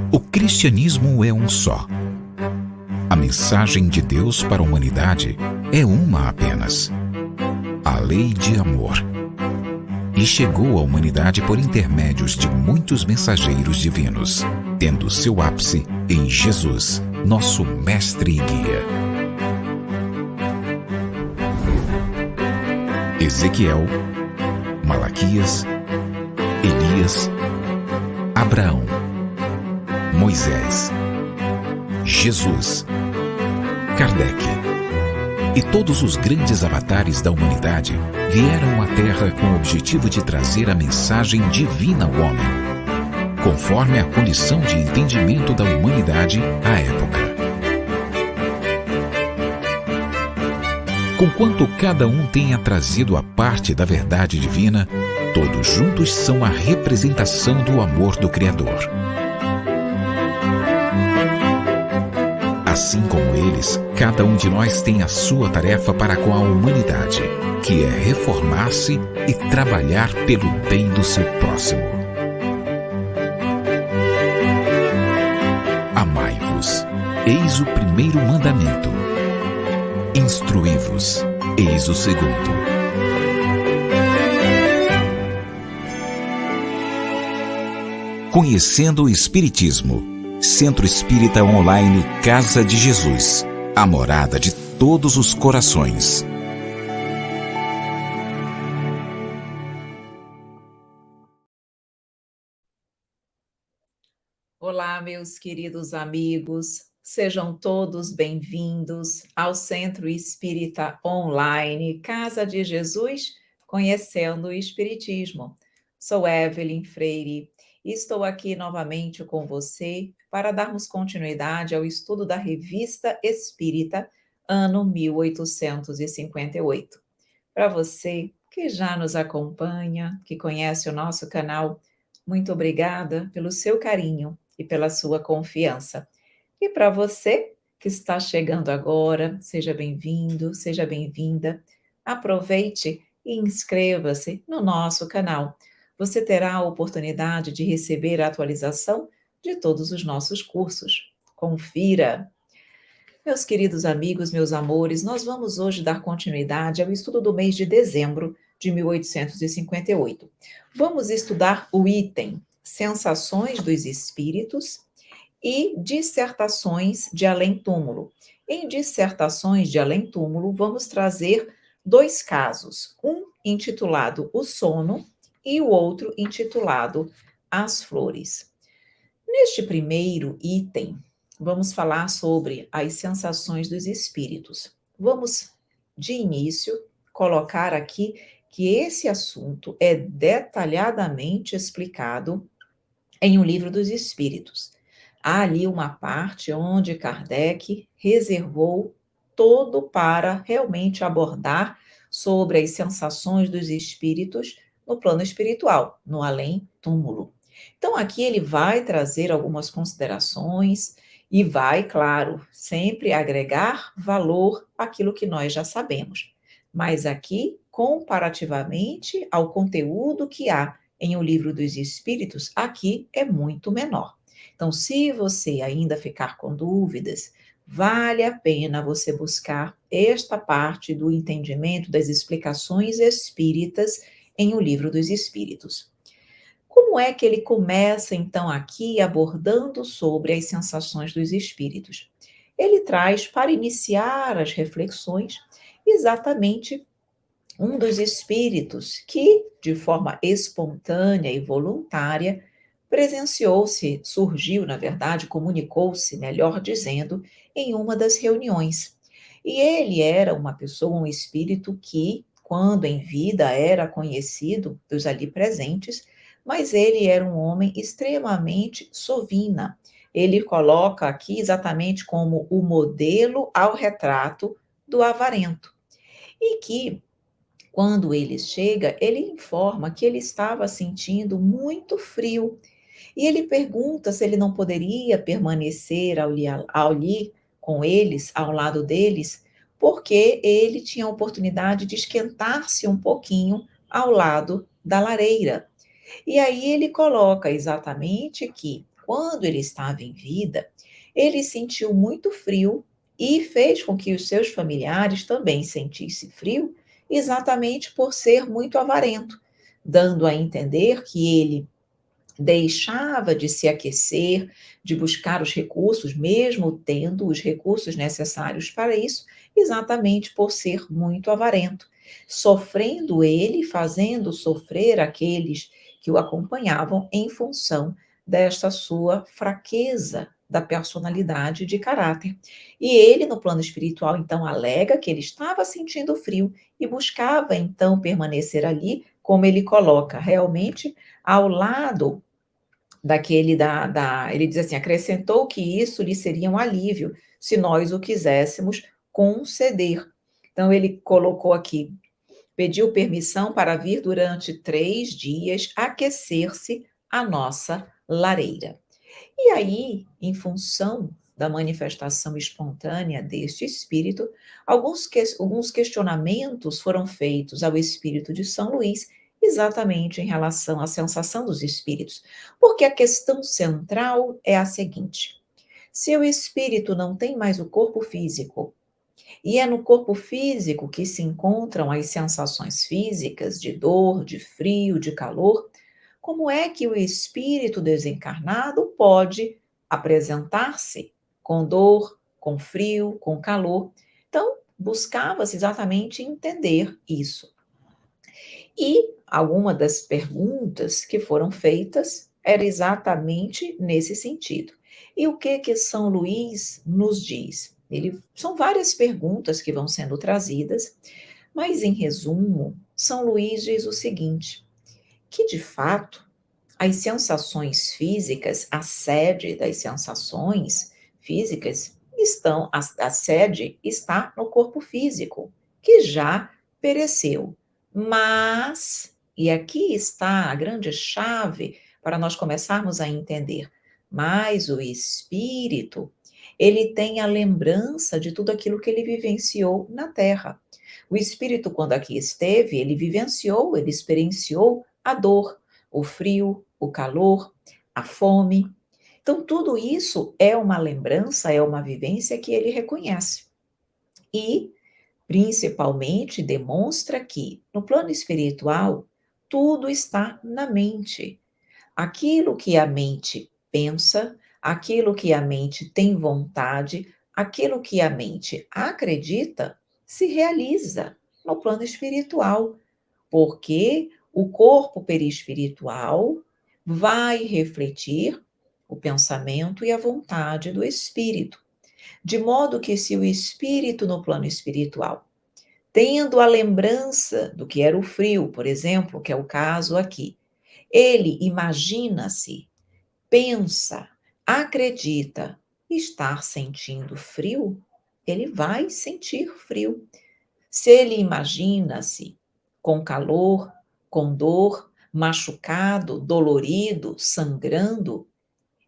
O cristianismo é um só. A mensagem de Deus para a humanidade é uma apenas: a lei de amor. E chegou à humanidade por intermédios de muitos mensageiros divinos, tendo seu ápice em Jesus, nosso mestre e guia. Ezequiel, Malaquias, Elias, Abraão, Moisés, Jesus, Kardec e todos os grandes avatares da humanidade vieram à Terra com o objetivo de trazer a mensagem divina ao homem, conforme a condição de entendimento da humanidade à época. Conquanto cada um tenha trazido a parte da verdade divina, todos juntos são a representação do amor do Criador. Assim como eles, cada um de nós tem a sua tarefa para com a humanidade, que é reformar-se e trabalhar pelo bem do seu próximo. Amai-vos, eis o primeiro mandamento. Instruí-vos, eis o segundo. Conhecendo o Espiritismo. Centro Espírita Online Casa de Jesus, a morada de todos os corações. Olá, meus queridos amigos, sejam todos bem-vindos ao Centro Espírita Online Casa de Jesus, conhecendo o Espiritismo. Sou Evelyn Freire e estou aqui novamente com você para darmos continuidade ao estudo da Revista Espírita, ano 1858. Para você que já nos acompanha, que conhece o nosso canal, muito obrigada pelo seu carinho e pela sua confiança. E para você que está chegando agora, seja bem-vindo, seja bem-vinda. Aproveite e inscreva-se no nosso canal. Você terá a oportunidade de receber a atualização de todos os nossos cursos. Confira! Meus queridos amigos, meus amores, nós vamos hoje dar continuidade ao estudo do mês de dezembro de 1858. Vamos estudar o item Sensações dos Espíritos e Dissertações de Além-Túmulo. Em Dissertações de Além-Túmulo, vamos trazer dois casos, um intitulado O Sono e o outro intitulado As Flores. Neste primeiro item, vamos falar sobre as sensações dos espíritos. Vamos, de início, colocar aqui que esse assunto é detalhadamente explicado em O Livro dos Espíritos. Há ali uma parte onde Kardec reservou todo para realmente abordar sobre as sensações dos espíritos no plano espiritual, no além-túmulo. Então, aqui ele vai trazer algumas considerações e vai, claro, sempre agregar valor àquilo que nós já sabemos. Mas aqui, comparativamente ao conteúdo que há em O Livro dos Espíritos, aqui é muito menor. Então, se você ainda ficar com dúvidas, vale a pena você buscar esta parte do entendimento das explicações espíritas em O Livro dos Espíritos. Como é que ele começa, então, aqui abordando sobre as sensações dos espíritos? Ele traz, para iniciar as reflexões, exatamente um dos espíritos que, de forma espontânea e voluntária, presenciou-se, surgiu, na verdade, comunicou-se, melhor dizendo, em uma das reuniões. E ele era uma pessoa, um espírito que, quando em vida, era conhecido dos ali presentes, mas ele era um homem extremamente sovina. Ele coloca aqui exatamente como o modelo ao retrato do avarento. E que, quando ele chega, ele informa que ele estava sentindo muito frio. E ele pergunta se ele não poderia permanecer ali com eles, ao lado deles, porque ele tinha a oportunidade de esquentar-se um pouquinho ao lado da lareira. E aí ele coloca exatamente que, quando ele estava em vida, ele sentiu muito frio e fez com que os seus familiares também sentissem frio, exatamente por ser muito avarento, dando a entender que ele deixava de se aquecer, de buscar os recursos, mesmo tendo os recursos necessários para isso, exatamente por ser muito avarento, sofrendo ele, fazendo sofrer aqueles que o acompanhavam em função desta sua fraqueza da personalidade de caráter. E ele, no plano espiritual, então, alega que ele estava sentindo frio e buscava, então, permanecer ali, como ele coloca, realmente ao lado daquele ele diz assim: "Acrescentou que isso lhe seria um alívio, se nós o quiséssemos conceder". Então ele colocou aqui: "Pediu permissão para vir durante 3 dias aquecer-se à nossa lareira". E aí, em função da manifestação espontânea deste espírito, alguns questionamentos foram feitos ao espírito de São Luís, exatamente em relação à sensação dos espíritos. Porque a questão central é a seguinte: se o espírito não tem mais o corpo físico, e é no corpo físico que se encontram as sensações físicas de dor, de frio, de calor, como é que o espírito desencarnado pode apresentar-se com dor, com frio, com calor? Então, buscava-se exatamente entender isso. E alguma das perguntas que foram feitas era exatamente nesse sentido. E o que São Luís nos diz? São várias perguntas que vão sendo trazidas, mas em resumo, São Luís diz o seguinte: que de fato as sensações físicas, a sede das sensações físicas a sede está no corpo físico, que já pereceu. Mas, e aqui está a grande chave para nós começarmos a entender, mas o espírito, ele tem a lembrança de tudo aquilo que ele vivenciou na Terra. O espírito, quando aqui esteve, ele vivenciou, ele experienciou a dor, o frio, o calor, a fome. Então, tudo isso é uma lembrança, é uma vivência que ele reconhece. E, principalmente, demonstra que, no plano espiritual, tudo está na mente. Aquilo que a mente pensa, aquilo que a mente tem vontade, aquilo que a mente acredita, se realiza no plano espiritual, porque o corpo perispiritual vai refletir o pensamento e a vontade do espírito. De modo que, se o espírito no plano espiritual, tendo a lembrança do que era o frio, por exemplo, que é o caso aqui, ele imagina-se, pensa, acredita estar sentindo frio, ele vai sentir frio. Se ele imagina-se com calor, com dor, machucado, dolorido, sangrando,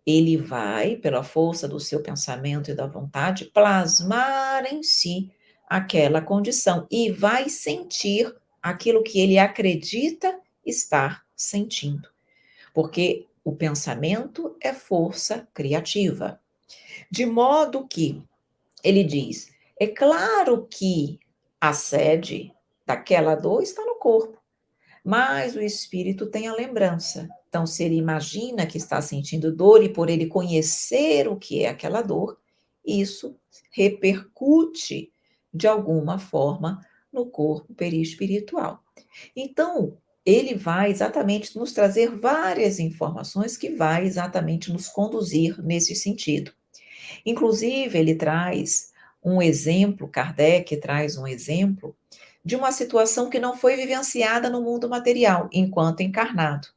ele vai, pela força do seu pensamento e da vontade, plasmar em si aquela condição e vai sentir aquilo que ele acredita estar sentindo, porque o pensamento é força criativa. De modo que ele diz: é claro que a sede daquela dor está no corpo, mas o espírito tem a lembrança. Então, se ele imagina que está sentindo dor e por ele conhecer o que é aquela dor, isso repercute de alguma forma no corpo perispiritual. Então, ele vai exatamente nos trazer várias informações que vai exatamente nos conduzir nesse sentido. Inclusive, ele traz um exemplo, Kardec traz um exemplo de uma situação que não foi vivenciada no mundo material enquanto encarnado,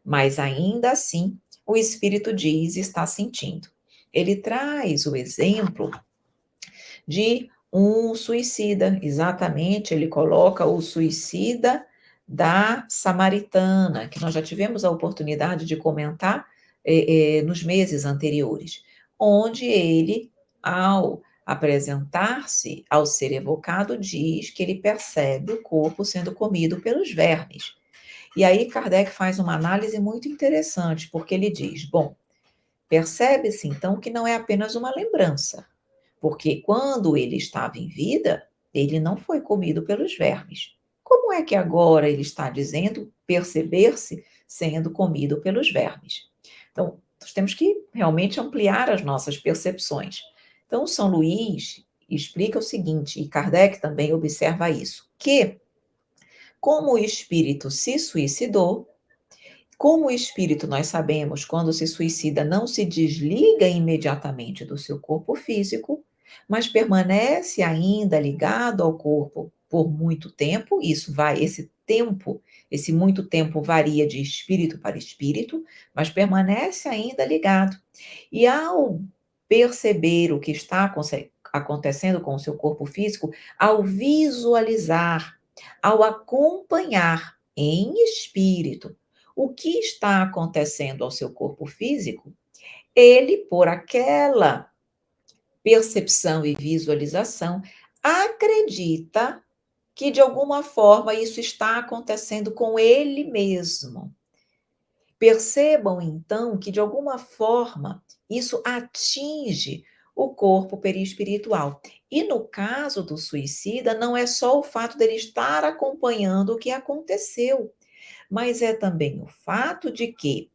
mas ainda assim o espírito diz estar sentindo. Ele traz o exemplo de um suicida, exatamente, ele coloca o suicida da Samaritana, que nós já tivemos a oportunidade de comentar nos meses anteriores, onde ele, ao apresentar-se, ao ser evocado, diz que ele percebe o corpo sendo comido pelos vermes. E aí Kardec faz uma análise muito interessante, porque ele diz, bom, Percebe-se, então, que não é apenas uma lembrança, porque quando ele estava em vida, ele não foi comido pelos vermes. Como é que agora ele está dizendo perceber-se sendo comido pelos vermes? Então, nós temos que realmente ampliar as nossas percepções. Então, São Luís explica o seguinte, e Kardec também observa isso, que como o espírito se suicidou, como o espírito, nós sabemos, quando se suicida, não se desliga imediatamente do seu corpo físico, mas permanece ainda ligado ao corpo por muito tempo, esse muito tempo varia de espírito para espírito, mas permanece ainda ligado. E ao perceber o que está acontecendo com o seu corpo físico, ao visualizar, ao acompanhar em espírito o que está acontecendo ao seu corpo físico, ele, por aquela percepção e visualização, acredita que de alguma forma isso está acontecendo com ele mesmo. Percebam então que de alguma forma isso atinge o corpo perispiritual. E no caso do suicida, não é só o fato dele estar acompanhando o que aconteceu, mas é também o fato de que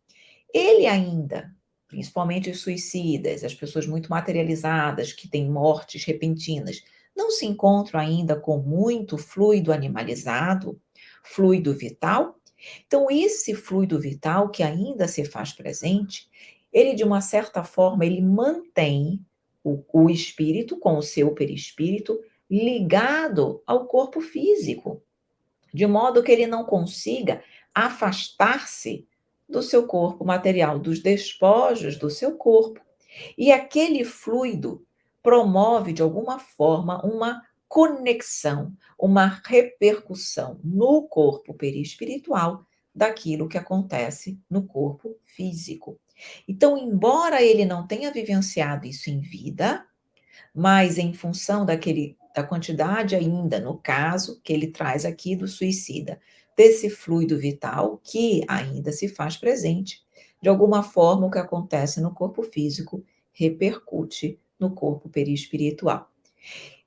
ele ainda, principalmente os suicidas, as pessoas muito materializadas, que têm mortes repentinas, não se encontram ainda com muito fluido animalizado, fluido vital. Então, esse fluido vital que ainda se faz presente, ele, de uma certa forma, ele mantém o espírito com o seu perispírito ligado ao corpo físico, de modo que ele não consiga afastar-se do seu corpo material, dos despojos do seu corpo. E aquele fluido promove, de alguma forma, uma conexão, uma repercussão no corpo perispiritual daquilo que acontece no corpo físico. Então, embora ele não tenha vivenciado isso em vida, mas em função da quantidade ainda, no caso que ele traz aqui do suicida, desse fluido vital que ainda se faz presente, de alguma forma o que acontece no corpo físico repercute no corpo perispiritual.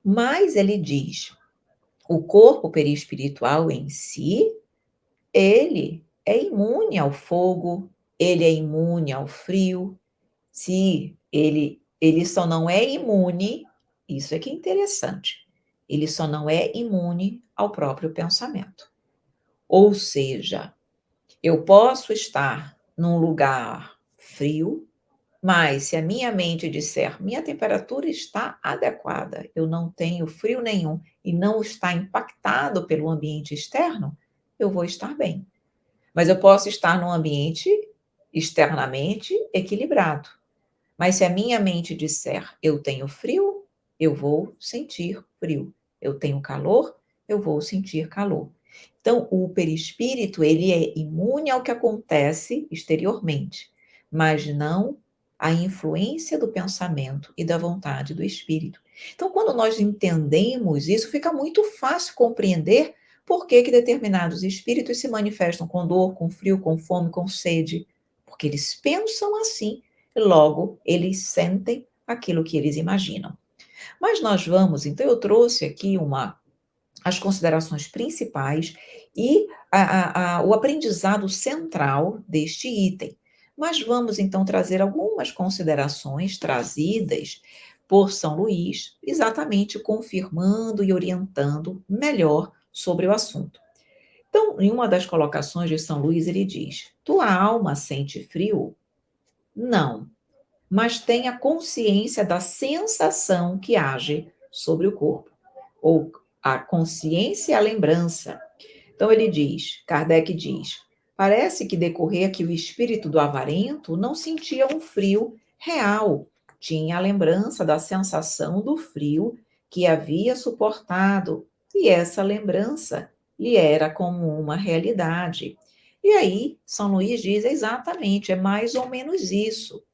Mas ele diz, o corpo perispiritual em si, ele é imune ao fogo, ele é imune ao frio, se ele só não é imune, isso é que é interessante, ele só não é imune ao próprio pensamento. Ou seja, eu posso estar num lugar frio, mas se a minha mente disser, minha temperatura está adequada, eu não tenho frio nenhum e não está impactado pelo ambiente externo, eu vou estar bem. Mas eu posso estar num ambiente externamente equilibrado. Mas se a minha mente disser, eu tenho frio, eu vou sentir frio. Eu tenho calor, eu vou sentir calor. Então, o perispírito, ele é imune ao que acontece exteriormente, mas não à influência do pensamento e da vontade do espírito. Então, quando nós entendemos isso, fica muito fácil compreender por que determinados espíritos se manifestam com dor, com frio, com fome, com sede, porque eles pensam assim. Logo, eles sentem aquilo que eles imaginam. Mas nós vamos, então eu trouxe aqui as considerações principais e o aprendizado central deste item. Mas vamos então trazer algumas considerações trazidas por São Luís, exatamente confirmando e orientando melhor sobre o assunto. Então, em uma das colocações de São Luís, ele diz: tua alma sente frio? Não, mas tenha consciência da sensação que age sobre o corpo, ou a consciência e a lembrança. Então ele diz, Kardec diz, parece que decorrer que o espírito do avarento não sentia um frio real, tinha a lembrança da sensação do frio que havia suportado, e essa lembrança lhe era como uma realidade. E aí, São Luís diz exatamente, é mais ou menos isso.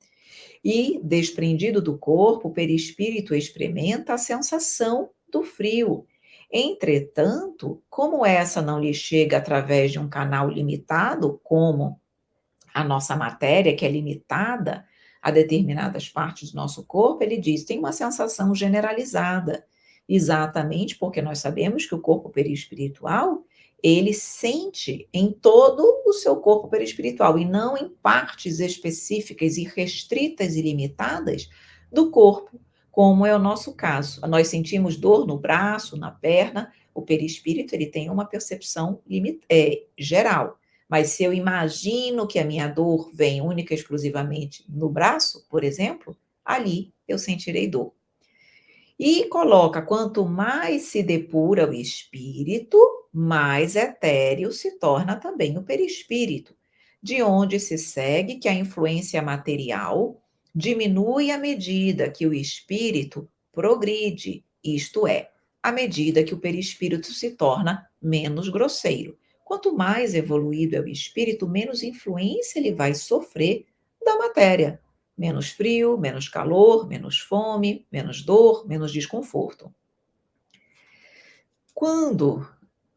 E, desprendido do corpo, o perispírito experimenta a sensação do frio. Entretanto, como essa não lhe chega através de um canal limitado, como a nossa matéria, que é limitada, a determinadas partes do nosso corpo, ele diz, tem uma sensação generalizada, exatamente porque nós sabemos que o corpo perispiritual, ele sente em todo o seu corpo perispiritual, e não em partes específicas e restritas e limitadas do corpo, como é o nosso caso. Nós sentimos dor no braço, na perna, o perispírito ele tem uma percepção geral. Mas se eu imagino que a minha dor vem única e exclusivamente no braço, por exemplo, ali eu sentirei dor. E coloca, quanto mais se depura o espírito, mais etéreo se torna também o perispírito, de onde se segue que a influência material diminui à medida que o espírito progride, isto é, à medida que o perispírito se torna menos grosseiro. Quanto mais evoluído é o espírito, menos influência ele vai sofrer da matéria. Menos frio, menos calor, menos fome, menos dor, menos desconforto. Quando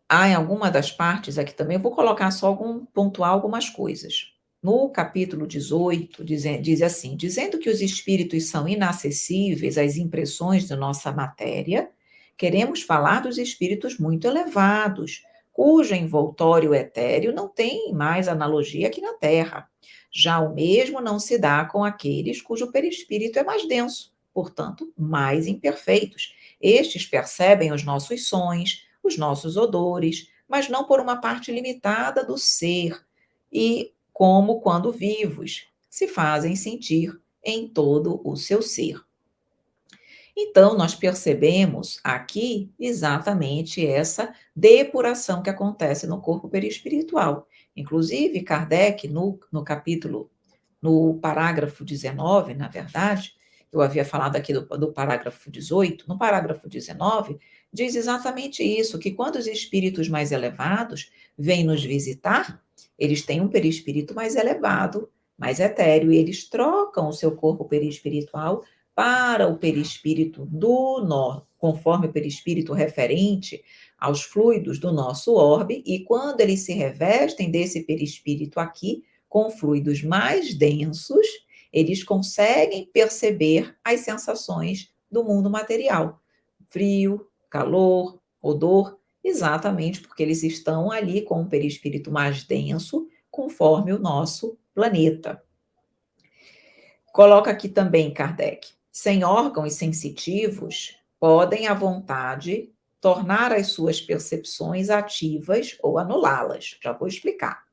há em alguma das partes aqui também, eu vou colocar só pontuar algumas coisas. No capítulo 18, diz assim: dizendo que os espíritos são inacessíveis às impressões de nossa matéria, queremos falar dos espíritos muito elevados, cujo envoltório etéreo não tem mais analogia aqui na Terra. Já o mesmo não se dá com aqueles cujo perispírito é mais denso, portanto, mais imperfeitos. Estes percebem os nossos sons, os nossos odores, mas não por uma parte limitada do ser, e como quando vivos, se fazem sentir em todo o seu ser. Então, nós percebemos aqui exatamente essa depuração que acontece no corpo perispiritual. Inclusive, Kardec, no parágrafo 19, na verdade, eu havia falado aqui do parágrafo 18, no parágrafo 19, diz exatamente isso, que quando os espíritos mais elevados vêm nos visitar, eles têm um perispírito mais elevado, mais etéreo, e eles trocam o seu corpo perispiritual para o perispírito conforme o perispírito referente aos fluidos do nosso orbe, e quando eles se revestem desse perispírito aqui, com fluidos mais densos, eles conseguem perceber as sensações do mundo material. Frio, calor, odor, exatamente porque eles estão ali com um perispírito mais denso, conforme o nosso planeta. Coloca aqui também Kardec. Sem órgãos sensitivos, podem à vontade tornar as suas percepções ativas ou anulá-las. Já vou explicar.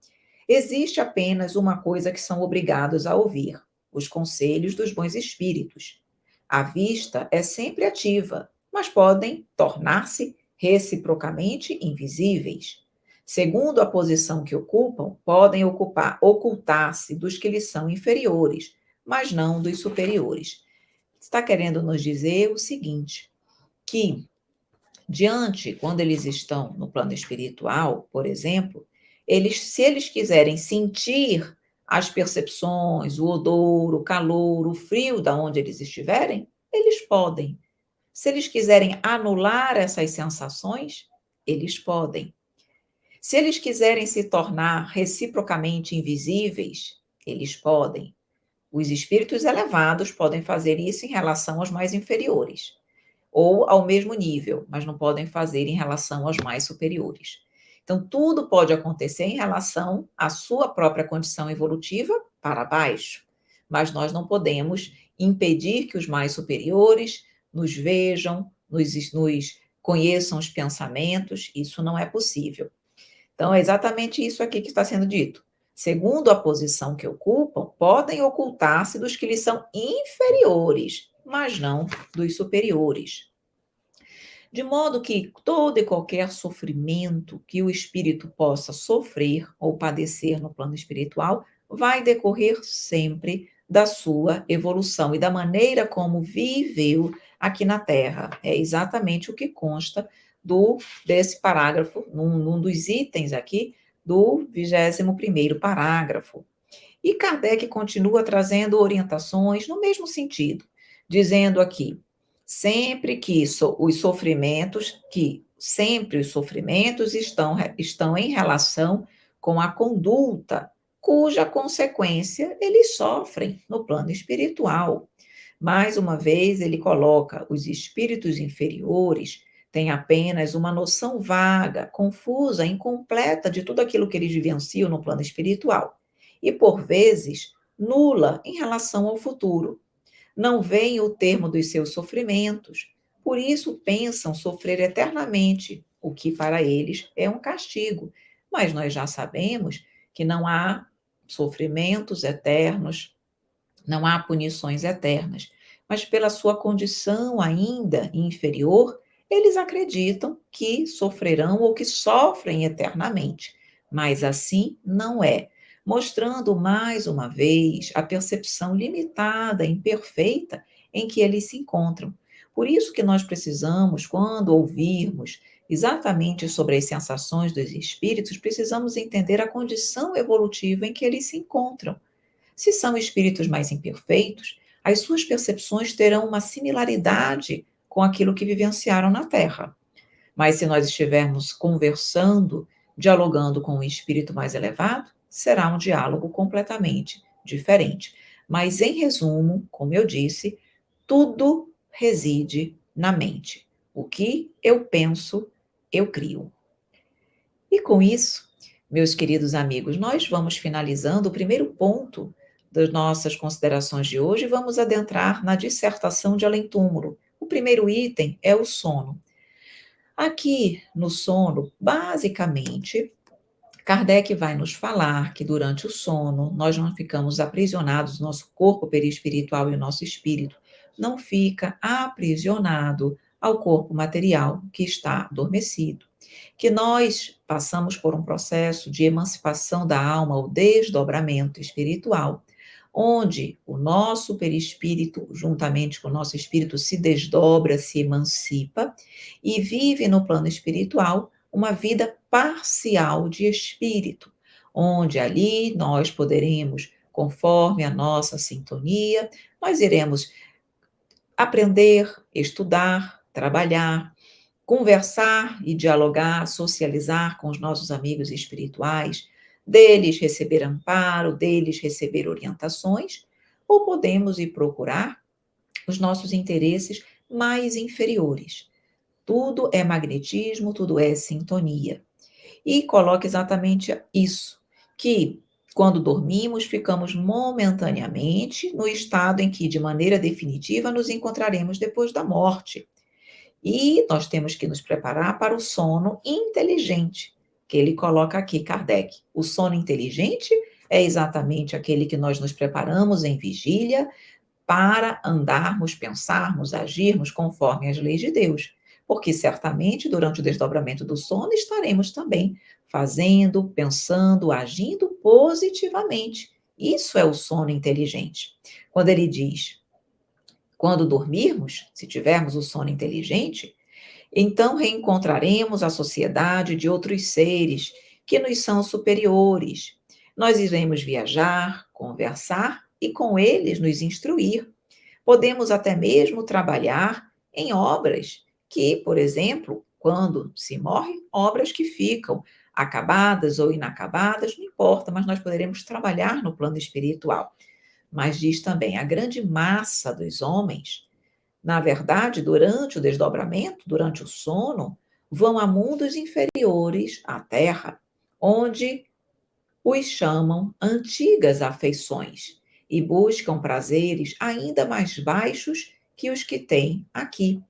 Existe apenas uma coisa que são obrigados a ouvir: os conselhos dos bons espíritos. A vista é sempre ativa, mas podem tornar-se reciprocamente invisíveis. Segundo a posição que ocupam, podem ocultar-se dos que lhes são inferiores, mas não dos superiores. Está querendo nos dizer o seguinte, que quando eles estão no plano espiritual, por exemplo, se eles quiserem sentir as percepções, o odor, o calor, o frio da onde eles estiverem, eles podem. Se eles quiserem anular essas sensações, eles podem. Se eles quiserem se tornar reciprocamente invisíveis, eles podem. Os espíritos elevados podem fazer isso em relação aos mais inferiores, ou ao mesmo nível, mas não podem fazer em relação aos mais superiores. Então, tudo pode acontecer em relação à sua própria condição evolutiva para baixo, mas nós não podemos impedir que os mais superiores nos vejam, nos conheçam os pensamentos, isso não é possível. Então, é exatamente isso aqui que está sendo dito. Segundo a posição que ocupam, podem ocultar-se dos que lhes são inferiores, mas não dos superiores. De modo que todo e qualquer sofrimento que o espírito possa sofrer ou padecer no plano espiritual vai decorrer sempre da sua evolução e da maneira como viveu aqui na Terra. É exatamente o que consta desse parágrafo, num dos itens aqui do 21º parágrafo. E Kardec continua trazendo orientações no mesmo sentido, dizendo aqui, sempre os sofrimentos estão em relação com a conduta cuja consequência eles sofrem no plano espiritual. Mais uma vez, ele coloca os espíritos inferiores têm apenas uma noção vaga, confusa, incompleta de tudo aquilo que eles vivenciam no plano espiritual e, por vezes, nula em relação ao futuro. Não veem o termo dos seus sofrimentos, por isso pensam sofrer eternamente, o que para eles é um castigo. Mas nós já sabemos que não há sofrimentos eternos, não há punições eternas, mas pela sua condição ainda inferior, eles acreditam que sofrerão ou que sofrem eternamente. Mas assim não é, mostrando mais uma vez a percepção limitada, imperfeita em que eles se encontram. Por isso que nós precisamos, quando ouvirmos exatamente sobre as sensações dos espíritos, precisamos entender a condição evolutiva em que eles se encontram. Se são espíritos mais imperfeitos, as suas percepções terão uma similaridade com aquilo que vivenciaram na Terra. Mas se nós estivermos conversando, dialogando com um espírito mais elevado, será um diálogo completamente diferente. Mas, em resumo, como eu disse, tudo reside na mente. O que eu penso, eu crio. E com isso, meus queridos amigos, nós vamos finalizando o primeiro ponto das nossas considerações de hoje e vamos adentrar na dissertação de além-túmulo. O primeiro item é o sono. Aqui no sono, basicamente, Kardec vai nos falar que durante o sono nós não ficamos aprisionados, nosso corpo perispiritual e o nosso espírito não fica aprisionado ao corpo material que está adormecido, que nós passamos por um processo de emancipação da alma, o desdobramento espiritual, onde o nosso perispírito, juntamente com o nosso espírito, se desdobra, se emancipa e vive no plano espiritual uma vida parcial de espírito, onde ali nós poderemos, conforme a nossa sintonia, nós iremos aprender, estudar, trabalhar, conversar e dialogar, socializar com os nossos amigos espirituais, deles receber amparo, deles receber orientações, ou podemos ir procurar os nossos interesses mais inferiores. Tudo é magnetismo, tudo é sintonia. E coloca exatamente isso, que quando dormimos, ficamos momentaneamente no estado em que, de maneira definitiva, nos encontraremos depois da morte. E nós temos que nos preparar para o sono inteligente, que ele coloca aqui, Kardec. O sono inteligente é exatamente aquele que nós nos preparamos em vigília para andarmos, pensarmos, agirmos conforme as leis de Deus. Porque certamente durante o desdobramento do sono estaremos também fazendo, pensando, agindo positivamente. Isso é o sono inteligente. Quando ele diz, quando dormirmos, se tivermos o sono inteligente, então reencontraremos a sociedade de outros seres que nos são superiores. Nós iremos viajar, conversar e com eles nos instruir. Podemos até mesmo trabalhar em obras que, por exemplo, quando se morre, obras que ficam acabadas ou inacabadas, não importa, mas nós poderemos trabalhar no plano espiritual. Mas diz também, a grande massa dos homens, na verdade, durante o desdobramento, durante o sono, vão a mundos inferiores à Terra, onde os chamam antigas afeições e buscam prazeres ainda mais baixos que os que têm aqui.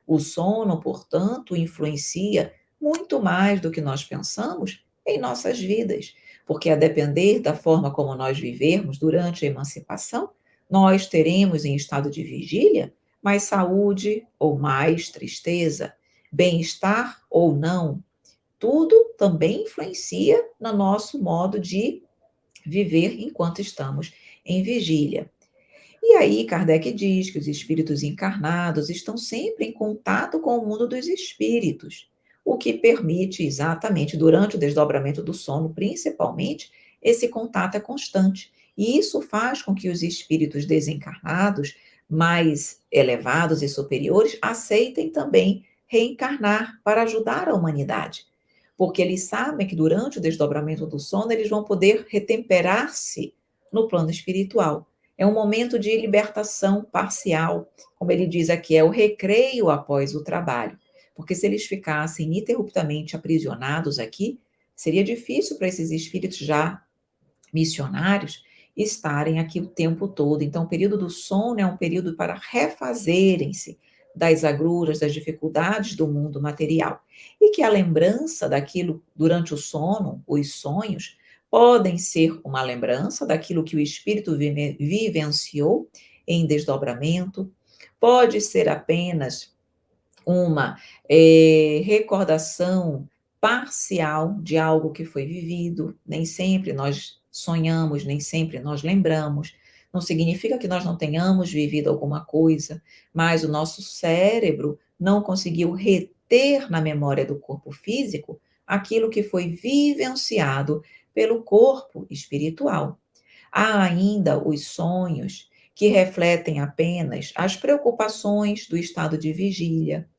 O sono, portanto, influencia muito mais do que nós pensamos em nossas vidas, porque a depender da forma como nós vivermos durante a emancipação, nós teremos em estado de vigília mais saúde ou mais tristeza, bem-estar ou não. Tudo também influencia no nosso modo de viver enquanto estamos em vigília. E aí, Kardec diz que os espíritos encarnados estão sempre em contato com o mundo dos espíritos, o que permite exatamente, durante o desdobramento do sono, principalmente, esse contato é constante. E isso faz com que os espíritos desencarnados, mais elevados e superiores, aceitem também reencarnar para ajudar a humanidade. porque eles sabem que durante o desdobramento do sono eles vão poder retemperar-se no plano espiritual. É um momento de libertação parcial, como ele diz aqui, é o recreio após o trabalho. Porque se eles ficassem ininterruptamente aprisionados aqui, seria difícil para esses espíritos já missionários estarem aqui o tempo todo. Então, o período do sono é um período para refazerem-se das agruras, das dificuldades do mundo material. E que a lembrança daquilo durante o sono, os sonhos, podem ser uma lembrança daquilo que o espírito vivenciou em desdobramento, pode ser apenas uma recordação parcial de algo que foi vivido. Nem sempre nós sonhamos, nem sempre nós lembramos. Não significa que nós não tenhamos vivido alguma coisa, mas o nosso cérebro não conseguiu reter na memória do corpo físico aquilo que foi vivenciado pelo corpo espiritual. Há ainda os sonhos que refletem apenas as preocupações do estado de vigília.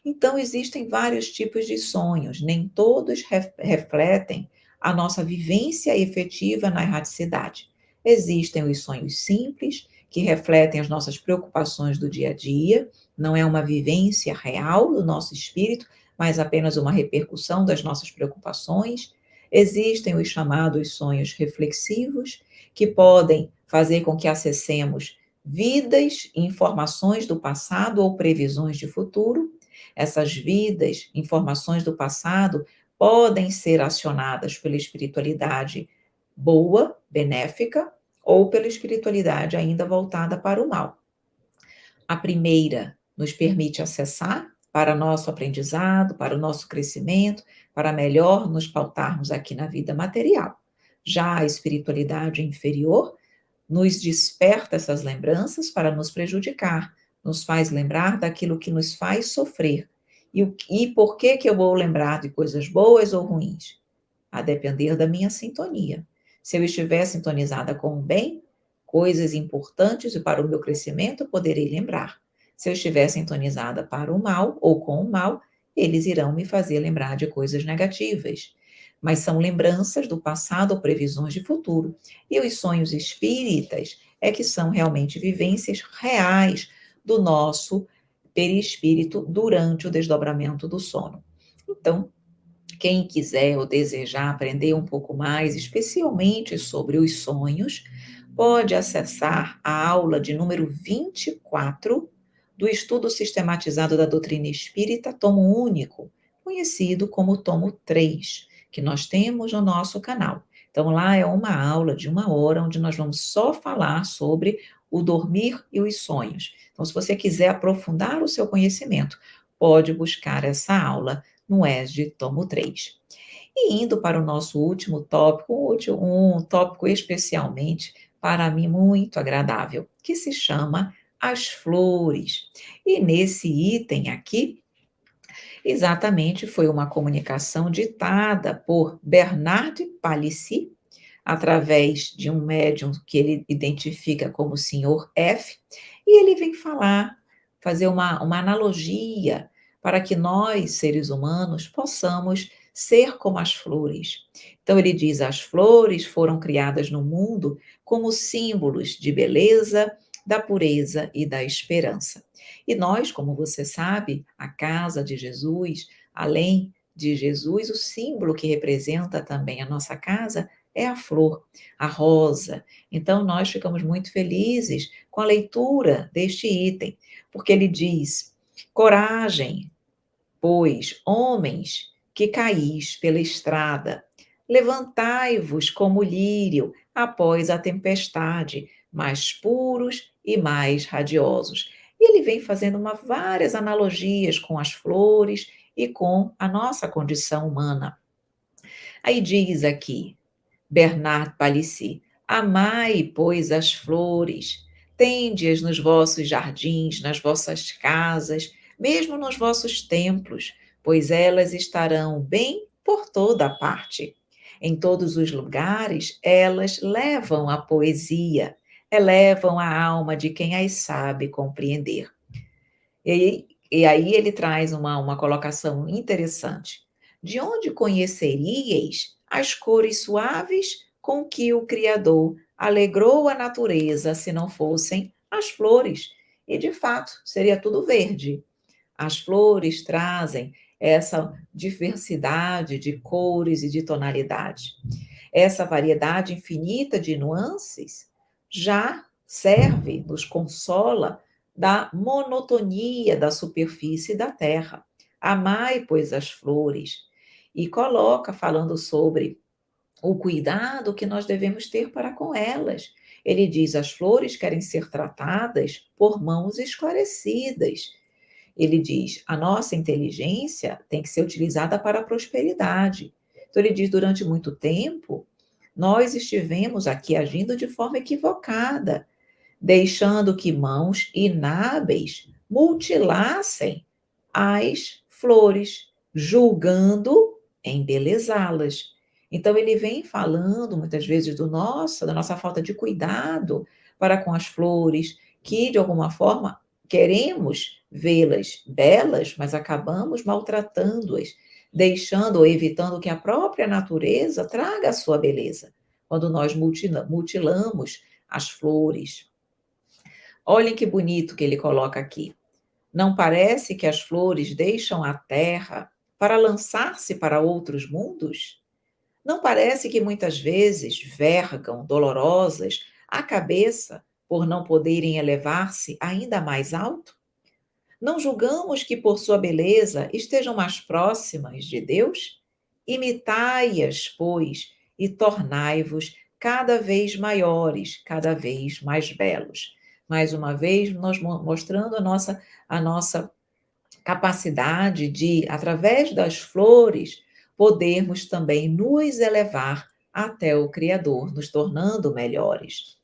Então, existem vários tipos de sonhos, nem todos refletem a nossa vivência efetiva na erraticidade. Existem os sonhos simples, que refletem as nossas preocupações do dia a dia, não é uma vivência real do nosso espírito, mas apenas uma repercussão das nossas preocupações. Existem os chamados sonhos reflexivos, que podem fazer com que acessemos vidas, informações do passado ou previsões de futuro. Essas vidas, informações do passado, podem ser acionadas pela espiritualidade boa, benéfica, ou pela espiritualidade ainda voltada para o mal. A primeira nos permite acessar para nosso aprendizado, para o nosso crescimento, para melhor nos pautarmos aqui na vida material. Já a espiritualidade inferior nos desperta essas lembranças para nos prejudicar, nos faz lembrar daquilo que nos faz sofrer. E por que que eu vou lembrar de coisas boas ou ruins? A depender da minha sintonia. Se eu estiver sintonizada com o bem, coisas importantes e para o meu crescimento, eu poderei lembrar. Se eu estiver sintonizada para o mal ou com o mal, eles irão me fazer lembrar de coisas negativas. Mas são lembranças do passado ou previsões de futuro. E os sonhos espíritas é que são realmente vivências reais do nosso perispírito durante o desdobramento do sono. Então, quem quiser ou desejar aprender um pouco mais, especialmente sobre os sonhos, pode acessar a aula de número 24 do Estudo Sistematizado da Doutrina Espírita, tomo único, conhecido como tomo 3, que nós temos no nosso canal. Então, lá é uma aula de 1 hora, onde nós vamos só falar sobre o dormir e os sonhos. Então, se você quiser aprofundar o seu conhecimento, pode buscar essa aula no ESD tomo 3. E indo para o nosso último tópico, um tópico especialmente para mim muito agradável, que se chama as flores. E nesse item aqui, exatamente foi uma comunicação ditada por Bernard Palissy, através de um médium que ele identifica como Senhor F, e ele vem fazer uma analogia para que nós, seres humanos, possamos ser como as flores. Então, ele diz: as flores foram criadas no mundo como símbolos de beleza, da pureza e da esperança. E nós, como você sabe, a casa de Jesus, além de Jesus, o símbolo que representa também a nossa casa é a flor, a rosa. Então, nós ficamos muito felizes com a leitura deste item, porque ele diz: coragem, pois, homens que caís pela estrada, levantai-vos como lírio após a tempestade, mais puros e mais radiosos. E ele vem fazendo várias analogias com as flores e com a nossa condição humana. Aí diz aqui, Bernard Palissy: amai, pois, as flores, tende-as nos vossos jardins, nas vossas casas, mesmo nos vossos templos, pois elas estarão bem por toda a parte. Em todos os lugares, elas levam a poesia, elevam a alma de quem as sabe compreender. E aí ele traz uma colocação interessante. de onde conheceríeis as cores suaves com que o Criador alegrou a natureza se não fossem as flores? E, de fato, seria tudo verde. As flores trazem essa diversidade de cores e de tonalidade. Essa variedade infinita de nuances já serve, nos consola da monotonia da superfície da terra. Amai, pois, as flores. E coloca falando sobre o cuidado que nós devemos ter para com elas. Ele diz: as flores querem ser tratadas por mãos esclarecidas. Ele diz: a nossa inteligência tem que ser utilizada para a prosperidade. Então, ele diz: durante muito tempo, nós estivemos aqui agindo de forma equivocada, deixando que mãos inábeis mutilassem as flores, julgando embelezá-las. Então, ele vem falando muitas vezes da nossa falta de cuidado para com as flores, que de alguma forma queremos vê-las belas, mas acabamos maltratando-as, deixando ou evitando que a própria natureza traga a sua beleza, quando nós mutilamos as flores. Olhem que bonito que ele coloca aqui. Não parece que as flores deixam a terra para lançar-se para outros mundos? Não parece que muitas vezes vergam, dolorosas, a cabeça por não poderem elevar-se ainda mais alto? Não julgamos que por sua beleza estejam mais próximas de Deus? Imitai-as, pois, e tornai-vos cada vez maiores, cada vez mais belos. Mais uma vez, nós mostrando a nossa capacidade de, através das flores, podermos também nos elevar até o Criador, nos tornando melhores.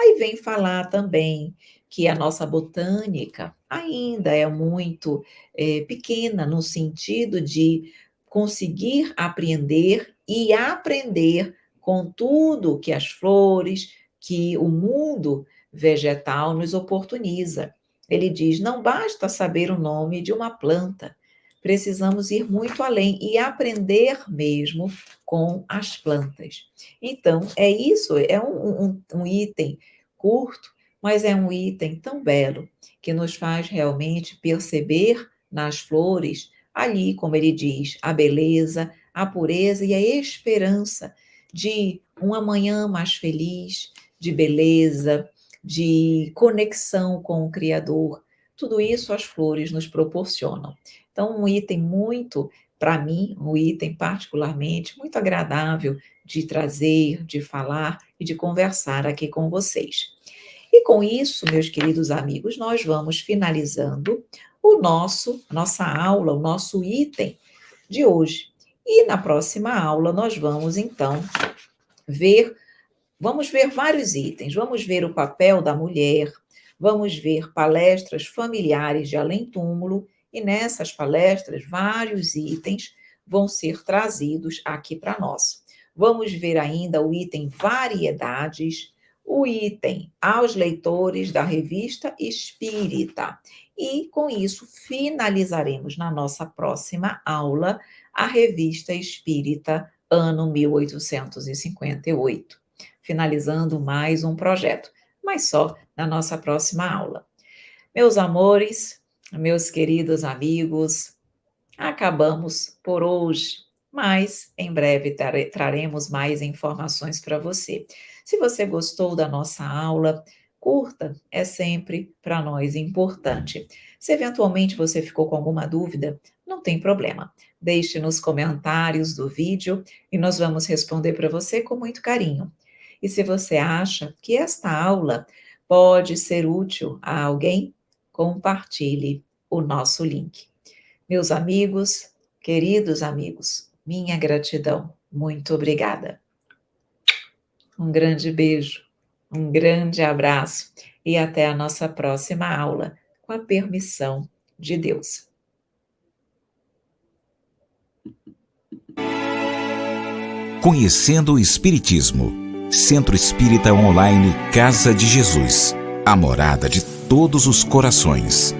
Aí vem falar também que a nossa botânica ainda é muito pequena, no sentido de conseguir apreender e aprender com tudo que as flores, que o mundo vegetal nos oportuniza. Ele diz: não basta saber o nome de uma planta, precisamos ir muito além e aprender mesmo com as plantas. Então, é isso, é um item curto, mas é um item tão belo, que nos faz realmente perceber nas flores, ali, como ele diz, a beleza, a pureza e a esperança de um amanhã mais feliz, de beleza, de conexão com o Criador. Tudo isso as flores nos proporcionam. Então, um item muito, para mim, um item particularmente muito agradável de trazer, de falar e de conversar aqui com vocês. E com isso, meus queridos amigos, nós vamos finalizando nossa aula, o nosso item de hoje. E na próxima aula nós vamos, então, vamos ver vários itens. Vamos ver o papel da mulher, vamos ver palestras familiares de além-túmulo, e nessas palestras vários itens vão ser trazidos aqui para nós. Vamos ver ainda o item variedades, o item aos leitores da Revista Espírita. E, com isso, finalizaremos na nossa próxima aula a Revista Espírita, ano 1858. Finalizando mais um projeto, mas só na nossa próxima aula. Meus amores, meus queridos amigos, acabamos por hoje, mas em breve traremos mais informações para você. Se você gostou da nossa aula, curta, é sempre para nós importante. Se eventualmente você ficou com alguma dúvida, não tem problema. Deixe nos comentários do vídeo e nós vamos responder para você com muito carinho. E se você acha que esta aula pode ser útil a alguém, compartilhe o nosso link. Meus amigos, queridos amigos, minha gratidão. Muito obrigada. Um grande beijo, um grande abraço e até a nossa próxima aula, com a permissão de Deus. Conhecendo o Espiritismo. Centro Espírita Online Casa de Jesus. A morada de todos os corações.